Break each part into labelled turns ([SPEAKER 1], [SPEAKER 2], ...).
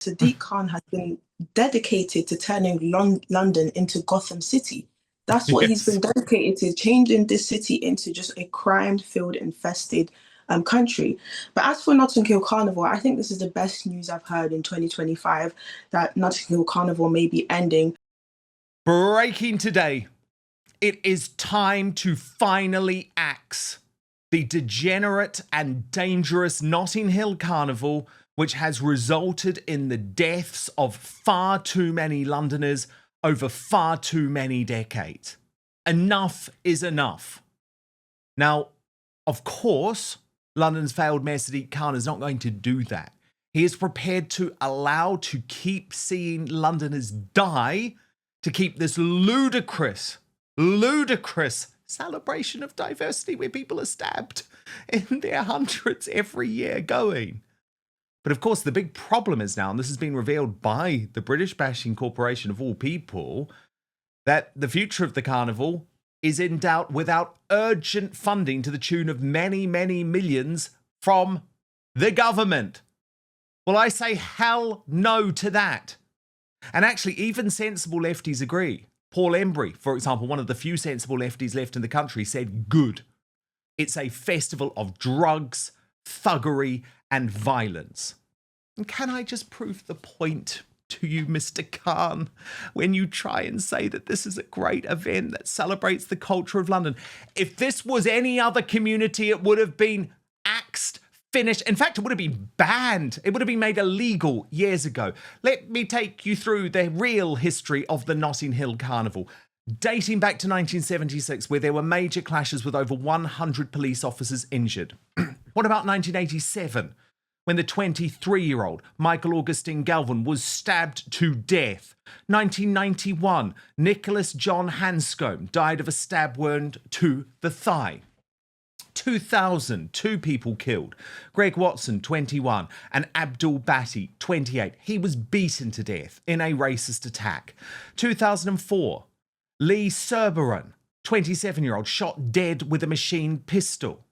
[SPEAKER 1] Sadiq Khan has been dedicated to turning London into Gotham City. That's what he's
[SPEAKER 2] Yes.
[SPEAKER 1] been dedicated to, changing this city into just a crime-filled, infested country. But as for Notting Hill Carnival, I think this is the best news I've heard in 2025, that Notting Hill Carnival may be ending.
[SPEAKER 2] Breaking today. It is time to finally axe the degenerate and dangerous Notting Hill Carnival, which has resulted in the deaths of far too many Londoners over far too many decades. Enough is enough. Now, of course, London's failed Mayor Sadiq Khan is not going to do that. He is prepared to allow to keep seeing Londoners die to keep this ludicrous celebration of diversity where people are stabbed in their hundreds every year going. But of course, the big problem is now, and this has been revealed by the British bashing corporation of all people, that the future of the carnival is in doubt without urgent funding to the tune of many, many millions from the government. Well, I say hell no to that. And actually, even sensible lefties agree. Paul Embry, for example, one of the few sensible lefties left in the country, said, good. It's a festival of drugs, thuggery, and violence. And can I just prove the point to you, Mr. Khan, when you try and say that this is a great event that celebrates the culture of London? If this was any other community, it would have been axed, finished. In fact, it would have been banned. It would have been made illegal years ago. Let me take you through the real history of the Notting Hill Carnival, dating back to 1976, where there were major clashes with over 100 police officers injured. What about 1987, when the 23-year-old Michael Augustine Galvin was stabbed to death? 1991, Nicholas John Hanscombe died of a stab wound to the thigh. 2000, 2 people killed. Greg Watson, 21, and Abdul Bati, 28. He was beaten to death in a racist attack. 2004, Lee Serberon, 27-year-old, shot dead with a machine pistol.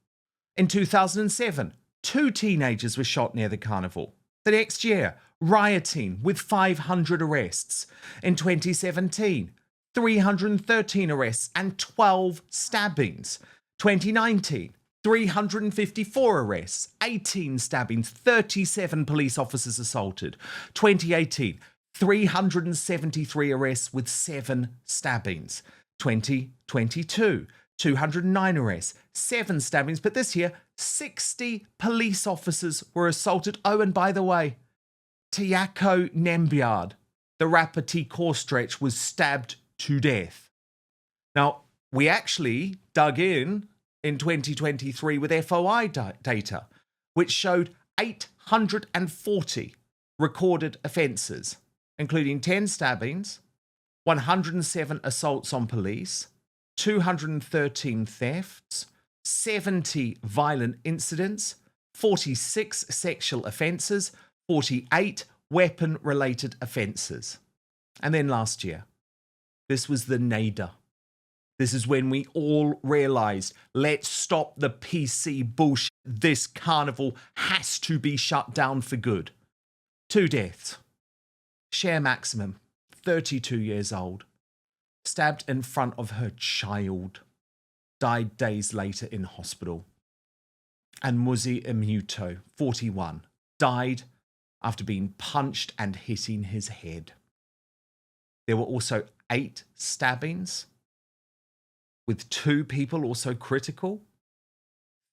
[SPEAKER 2] In 2007, 2 teenagers were shot near the carnival. The next year, rioting with 500 arrests. In 2017, 313 arrests and 12 stabbings. 2019, 354 arrests, 18 stabbings, 37 police officers assaulted. 2018, 373 arrests with 7 stabbings. 2022, 209 arrests, 7 stabbings. But this year, 60 police officers were assaulted. Oh, and by the way, Tiako Nembiard, the rapper T. Corstretch, was stabbed to death. Now, we actually dug in 2023 with FOI data, which showed 840 recorded offences, including 10 stabbings, 107 assaults on police, 213 thefts, 70 violent incidents, 46 sexual offences, 48 weapon-related offences. And then last year, this was the nadir. This is when we all realised, let's stop the PC bullshit. This carnival has to be shut down for good. 2 deaths. Cher Maximum, 32 years old, stabbed in front of her child, died days later in hospital. And Muzi Imuto, 41, died after being punched and hitting his head. There were also 8 stabbings, with 2 people also critical,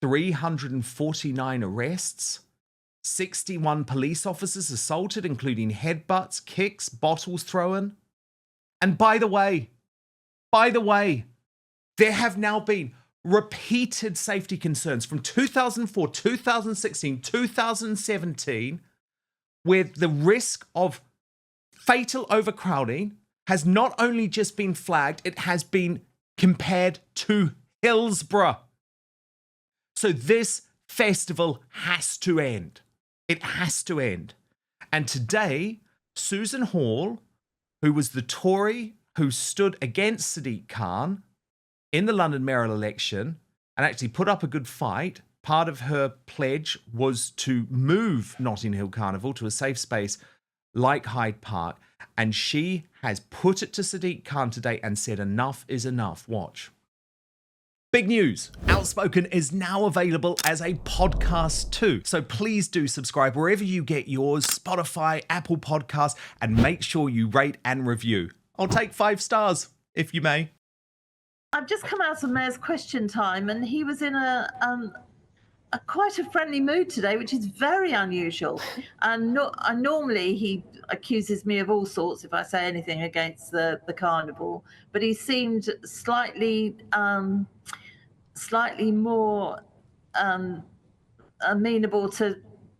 [SPEAKER 2] 349 arrests, 61 police officers assaulted, including headbutts, kicks, bottles thrown. And by the way, there have now been repeated safety concerns from 2004, 2016, 2017, where the risk of fatal overcrowding has not only just been flagged, it has been compared to Hillsborough. So this festival has to end. It has to end. And today, Susan Hall, who was the Tory who stood against Sadiq Khan in the London mayoral election and actually put up a good fight, part of her pledge was to move Notting Hill Carnival to a safe space like Hyde Park, and she has put it to Sadiq Khan today and said enough is enough. Watch. Big news, Outspoken is now available as a podcast too. So please do subscribe wherever you get yours, Spotify, Apple Podcasts, and make sure you rate and review. I'll take 5 stars, if you may.
[SPEAKER 3] I've just come out of Mayor's question time, and he was in a quite a friendly mood today, which is very unusual. And normally he accuses me of all sorts if I say anything against the carnival, but he seemed slightly more amenable to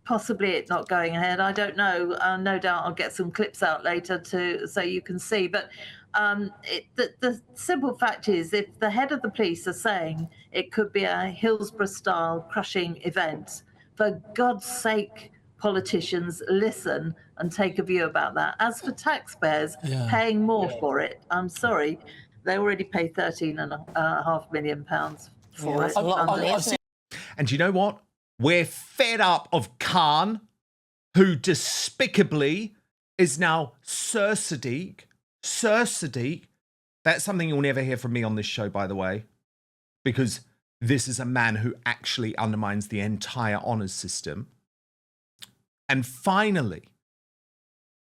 [SPEAKER 3] possibly it not going ahead. I don't know. No doubt I'll get some clips out later so you can see. But the simple fact is, if the head of the police are saying it could be a Hillsborough-style crushing event, for God's sake, politicians, listen and take a view about that. As for taxpayers paying more for it, I'm sorry, they already pay £13.5 million for it.
[SPEAKER 2] And you know what? We're fed up of Khan, who despicably is now Sir Sadiq. Sir Sadiq. That's something you'll never hear from me on this show, by the way, because this is a man who actually undermines the entire honours system. And finally,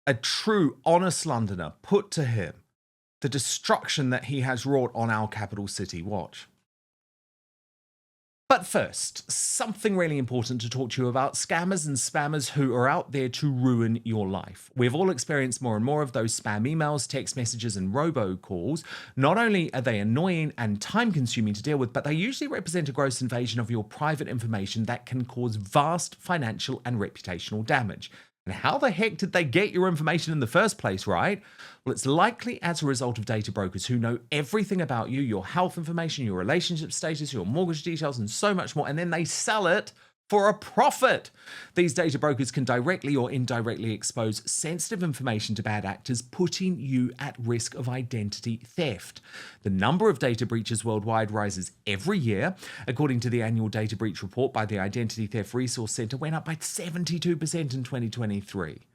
[SPEAKER 2] a true honest Londoner put to him the destruction that he has wrought on our capital city. Watch. But first, something really important to talk to you about: scammers and spammers who are out there to ruin your life. We've all experienced more and more of those spam emails, text messages, and robocalls. Not only are they annoying and time-consuming to deal with, but they usually represent a gross invasion of your private information that can cause vast financial and reputational damage. And how the heck did they get your information in the first place, right? Well, it's likely as a result of data brokers who know everything about you, your health information, your relationship status, your mortgage details, and so much more, and then they sell it for a profit. These data brokers can directly or indirectly expose sensitive information to bad actors, putting you at risk of identity theft. The number of data breaches worldwide rises every year. According to the annual data breach report by the Identity Theft Resource Center, went up by 72% in 2023.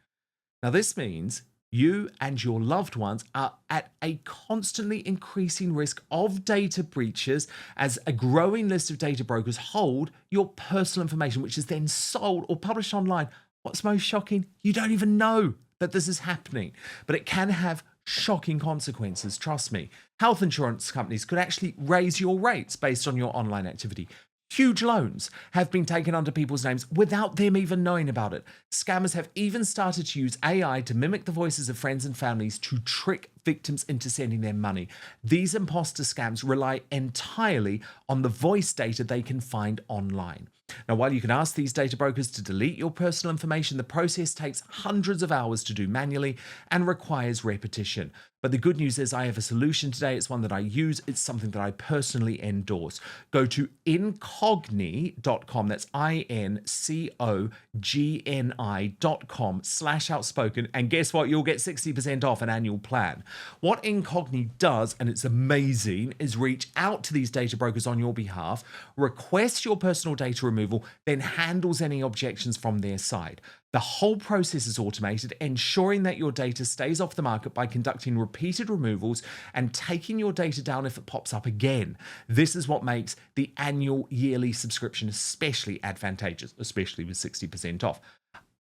[SPEAKER 2] Now, this means you and your loved ones are at a constantly increasing risk of data breaches, as a growing list of data brokers hold your personal information, which is then sold or published online. What's most shocking? You don't even know that this is happening, but it can have shocking consequences, trust me. Health insurance companies could actually raise your rates based on your online activity. Huge loans have been taken under people's names without them even knowing about it. Scammers have even started to use AI to mimic the voices of friends and families to trick victims into sending them money. These imposter scams rely entirely on the voice data they can find online. Now, while you can ask these data brokers to delete your personal information, the process takes hundreds of hours to do manually and requires repetition. But the good news is I have a solution today. It's one that I use. It's something that I personally endorse. Go to incogni.com. That's incogni.com/outspoken. And guess what? You'll get 60% off an annual plan. What Incogni does, and it's amazing, is reach out to these data brokers on your behalf, request your personal data removal, then handles any objections from their side. The whole process is automated, ensuring that your data stays off the market by conducting repeated removals and taking your data down if it pops up again. This is what makes the annual yearly subscription especially advantageous, especially with 60% off.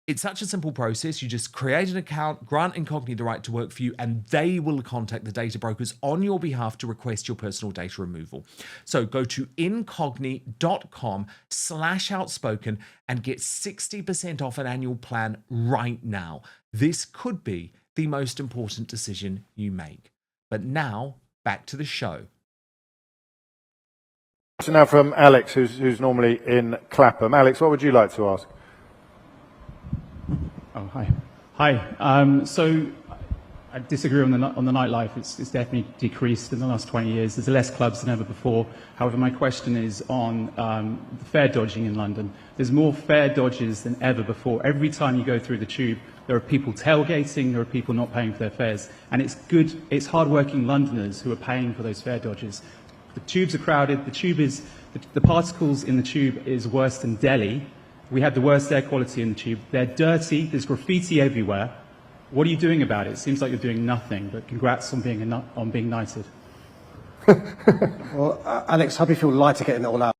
[SPEAKER 2] It's such a simple process. You just create an account, grant Incogni the right to work for you, and they will contact the data brokers on your behalf to request your personal data removal. So go to incogni.com/outspoken and get 60% off an annual plan right now. This could be the most important decision you make. But now, back to the show.
[SPEAKER 4] So now from Alex, who's normally in Clapham. Alex, what would you like to ask?
[SPEAKER 5] Oh, hi. So I disagree on the nightlife. It's definitely decreased in the last 20 years. There's less clubs than ever before. However, my question is on the fare dodging in London. There's more fare dodges than ever before. Every time you go through the tube, there are people tailgating, there are people not paying for their fares. And it's hard-working Londoners who are paying for those fare dodges. The tubes are crowded. The particles in the tube is worse than Delhi. We have the worst air quality in the tube. They're dirty. There's graffiti everywhere. What are you doing about it? It seems like you're doing nothing, but congrats on being knighted.
[SPEAKER 6] Well, Alex, how do you feel lighter getting it all out?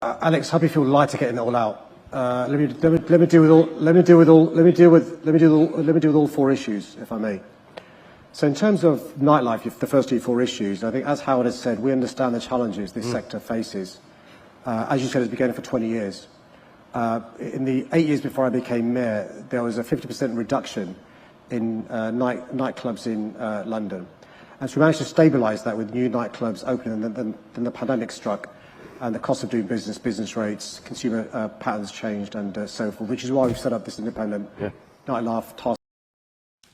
[SPEAKER 6] Alex, how do you feel lighter getting it all out? Let me deal with all four issues, if I may. So in terms of nightlife, the first four issues, I think as Howard has said, we understand the challenges this sector faces. As you said, it's been going for 20 years. In the 8 years before I became mayor, there was a 50% reduction in nightclubs in London. And so we managed to stabilise that with new nightclubs opening, and then the pandemic struck, and the cost of doing business rates, consumer patterns changed, and so forth, which is why we've set up this independent nightlife task.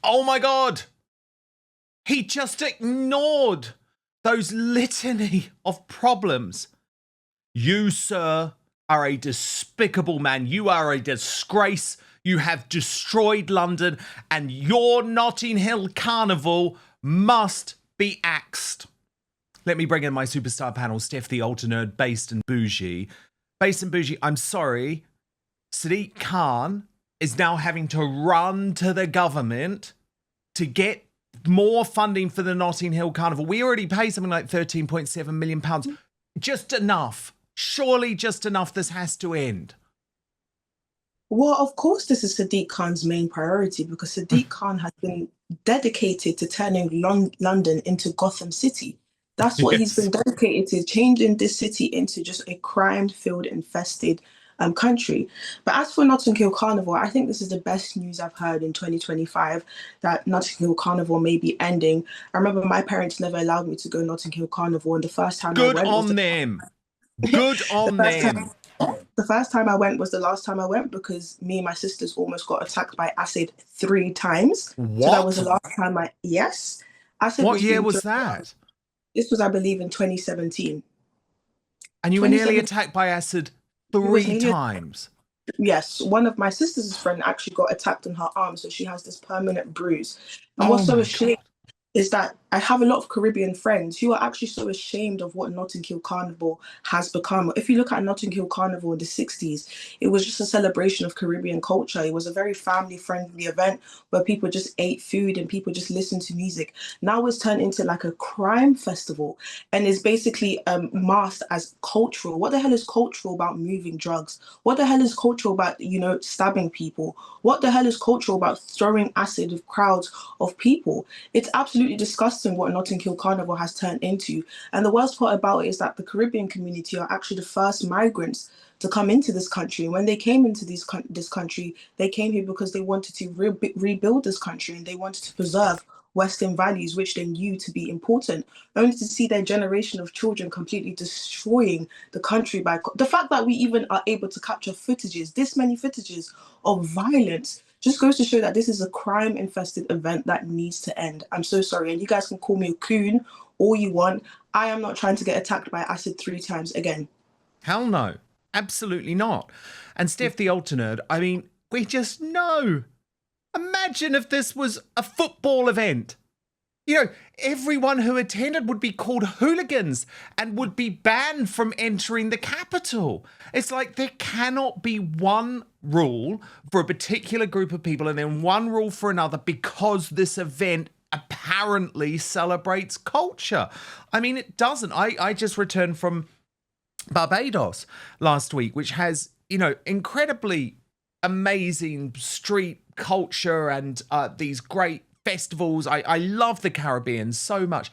[SPEAKER 2] Oh my God! He just ignored those litany of problems. You, sir, are a despicable man. You are a disgrace. You have destroyed London, and your Notting Hill Carnival must be axed. Let me bring in my superstar panel, Steph the Ultra Nerd, Based and Bougie. Based and Bougie, I'm sorry. Sadiq Khan is now having to run to the government to get more funding for the Notting Hill Carnival. We already pay something like £13.7 million. Just enough. Surely just enough. This has to end.
[SPEAKER 1] Well, of course, this is Sadiq Khan's main priority, because Sadiq Khan has been dedicated to turning London into Gotham City. That's what he's been dedicated to, changing this city into just a crime-filled, infested country. But as for Notting Hill Carnival, I think this is the best news I've heard in 2025, that Notting Hill Carnival may be ending. I remember my parents never allowed me to go Notting Hill Carnival, and the first time I went... Good on
[SPEAKER 2] them. Good on them.
[SPEAKER 1] The first time I went was the last time I went, because me and my sisters almost got attacked by acid 3 times.
[SPEAKER 2] What?
[SPEAKER 1] So that was the last time Yes. Acid.
[SPEAKER 2] What year was that?
[SPEAKER 1] This was, I believe, in 2017.
[SPEAKER 2] And you were nearly attacked by acid 3 times?
[SPEAKER 1] Yes. One of my sister's friend actually got attacked in her arm, so she has this permanent bruise. And what's so ashamed is that I have a lot of Caribbean friends who are actually so ashamed of what Notting Hill Carnival has become. If you look at Notting Hill Carnival in the 60s, it was just a celebration of Caribbean culture. It was a very family-friendly event where people just ate food and people just listened to music. Now it's turned into like a crime festival, and is basically masked as cultural. What the hell is cultural about moving drugs? What the hell is cultural about, stabbing people? What the hell is cultural about throwing acid with crowds of people? It's absolutely disgusting what Notting Hill Carnival has turned into. And the worst part about it is that the Caribbean community are actually the first migrants to come into this country. When they came into this country, they came here because they wanted to rebuild this country, and they wanted to preserve Western values, which they knew to be important, only to see their generation of children completely destroying the country by the fact that we even are able to capture this many footages of violence. Just goes to show that this is a crime-infested event that needs to end. I'm so sorry, and you guys can call me a coon all you want. I am not trying to get attacked by acid 3 times again.
[SPEAKER 2] Hell no. Absolutely not. And Steph the Ultra Nerd, I mean, we just know. Imagine if this was a football event. Everyone who attended would be called hooligans and would be banned from entering the capital. It's like there cannot be one rule for a particular group of people and then one rule for another, because this event apparently celebrates culture. I mean, it doesn't. I just returned from Barbados last week, which has, incredibly amazing street culture and these great festivals. I love the Caribbean so much.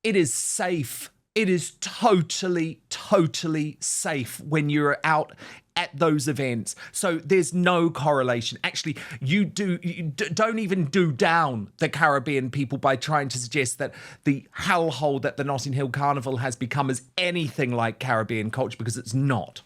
[SPEAKER 2] It is safe. It is totally, totally safe when you're out at those events. So there's no correlation. Actually, you don't even do down the Caribbean people by trying to suggest that the hellhole that the Notting Hill Carnival has become is anything like Caribbean culture, because it's not.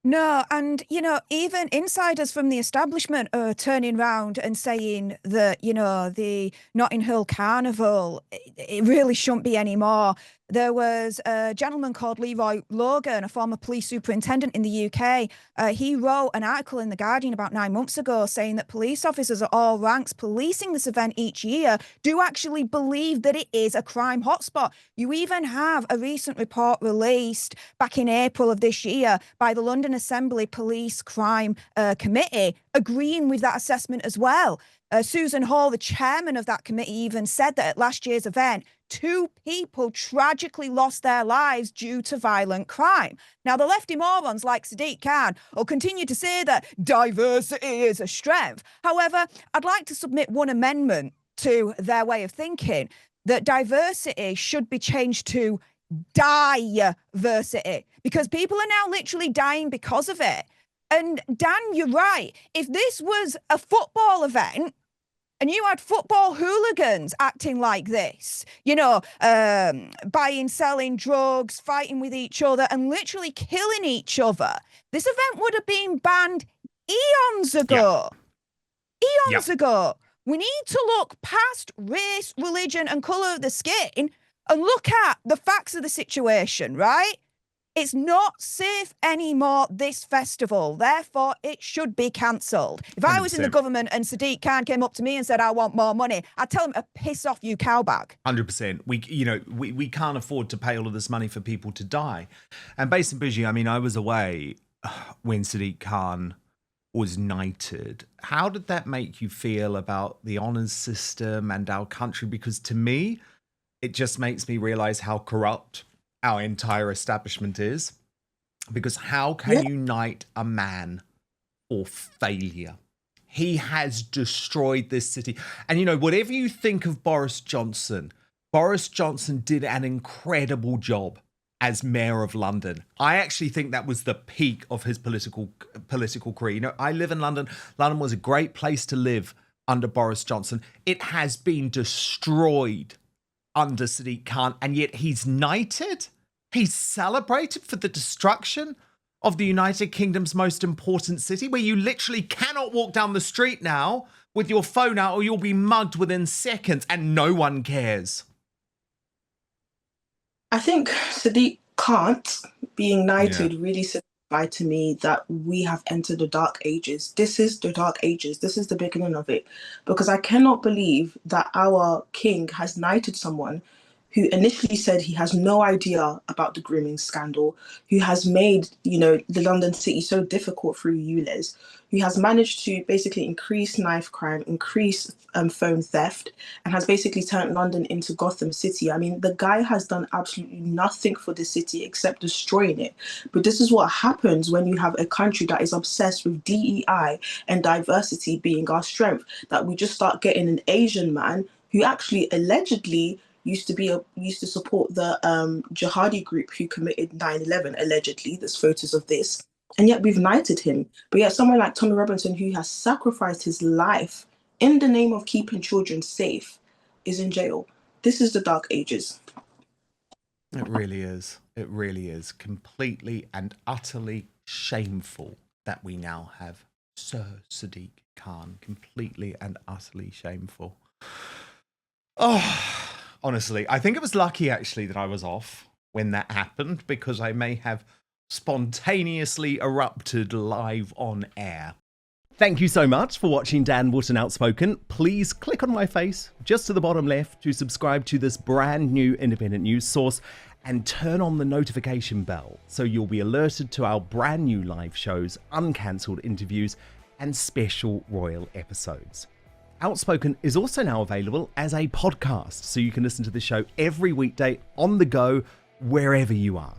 [SPEAKER 7] No, and, even insiders from the establishment are turning around and saying that, the Notting Hill Carnival, it really shouldn't be anymore. There was a gentleman called Leroy Logan, a former police superintendent in the UK. He wrote an article in The Guardian about 9 months ago saying that police officers at all ranks policing this event each year do actually believe that it is a crime hotspot. You even have a recent report released back in April of this year by the London Assembly Police Crime Committee agreeing with that assessment as well. Susan Hall, the chairman of that committee, even said that at last year's event, 2 people tragically lost their lives due to violent crime. Now, the lefty morons like Sadiq Khan will continue to say that diversity is a strength. However, I'd like to submit one amendment to their way of thinking, that diversity should be changed to diversity, because people are now literally dying because of it. And Dan, you're right. If this was a football event and you had football hooligans acting like this, buying, selling drugs, fighting with each other and literally killing each other, this event would have been banned eons ago. Eons ago. We need to look past race, religion and colour of the skin and look at the facts of the situation, right? It's not safe anymore, this festival. Therefore, it should be cancelled. If I was in the government and Sadiq Khan came up to me and said, I want more money, I'd tell him to piss off, you cowbag.
[SPEAKER 2] 100%. We can't afford to pay all of this money for people to die. And based in Bijou, I mean, I was away when Sadiq Khan was knighted. How did that make you feel about the honours system and our country? Because to me, it just makes me realise how corrupt our entire establishment is. Because how can you knight a man for failure? He has destroyed this city. And whatever you think of Boris Johnson did an incredible job as Mayor of London. I actually think that was the peak of his political career. I live in London. London was a great place to live under Boris Johnson. It has been destroyed under Sadiq Khan, and yet he's knighted. He's celebrated for the destruction of the United Kingdom's most important city, where you literally cannot walk down the street now with your phone out or you'll be mugged within seconds, and no one cares.
[SPEAKER 1] I think Sadiq Khan being knighted really signified to me that we have entered the dark ages. This is the dark ages. This is the beginning of it. Because I cannot believe that our king has knighted someone who initially said he has no idea about the grooming scandal, who has made, the London city so difficult through ULEZ, who has managed to basically increase knife crime, increase phone theft, and has basically turned London into Gotham City. I mean, the guy has done absolutely nothing for the city except destroying it. But this is what happens when you have a country that is obsessed with DEI and diversity being our strength, that we just start getting an Asian man who actually allegedly used to support the jihadi group who committed 9/11, allegedly. There's photos of this. And yet we've knighted him. But yet someone like Tommy Robinson, who has sacrificed his life in the name of keeping children safe, is in jail. This is the dark ages.
[SPEAKER 2] It really is. It really is completely and utterly shameful that we now have Sir Sadiq Khan. Completely and utterly shameful. Oh, honestly, I think it was lucky actually that I was off when that happened, because I may have spontaneously erupted live on air. Thank you so much for watching Dan Wootton Outspoken. Please click on my face just to the bottom left to subscribe to this brand new independent news source and turn on the notification bell so you'll be alerted to our brand new live shows, uncancelled interviews and special royal episodes. Outspoken is also now available as a podcast, so you can listen to the show every weekday on the go, wherever you are.